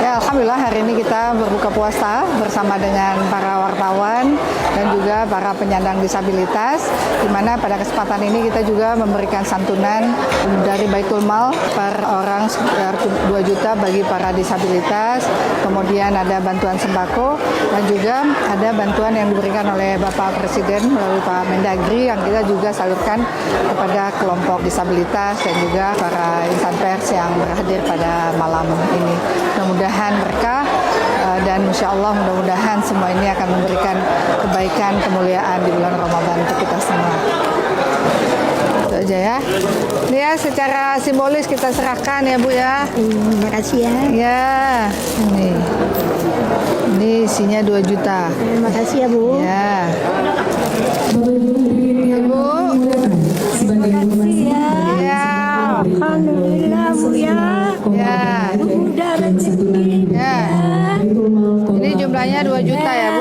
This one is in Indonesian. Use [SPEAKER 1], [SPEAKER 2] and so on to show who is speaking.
[SPEAKER 1] Ya, alhamdulillah hari ini kita berbuka puasa bersama dengan para wartawan dan juga para penyandang disabilitas, di mana pada kesempatan ini kita juga memberikan santunan dari Baitul Mal per orang sekitar 2 juta bagi para disabilitas, kemudian ada bantuan sembako dan juga ada bantuan yang diberikan oleh Bapak Presiden melalui Pak Mendagri yang kita juga salurkan kepada kelompok disabilitas dan juga para insan pers yang berhadir pada malam ini. Mudah-mudahan berkah dan insya Allah mudah-mudahan semua ini akan memberikan kebaikan, kemuliaan di bulan Ramadan untuk kita semua. Itu aja ya. Ini ya secara simbolis kita serahkan ya Bu ya.
[SPEAKER 2] Terima kasih ya.
[SPEAKER 1] Ya, ini isinya 2 juta.
[SPEAKER 2] Terima kasih ya Bu.
[SPEAKER 1] Ya. Ya Bu.
[SPEAKER 2] Terima kasih ya.
[SPEAKER 1] Ya.
[SPEAKER 2] Alhamdulillah Bu ya.
[SPEAKER 1] Ya.
[SPEAKER 2] Udah rezeki.
[SPEAKER 1] Ya. Ini jumlahnya 2 juta ya Bu.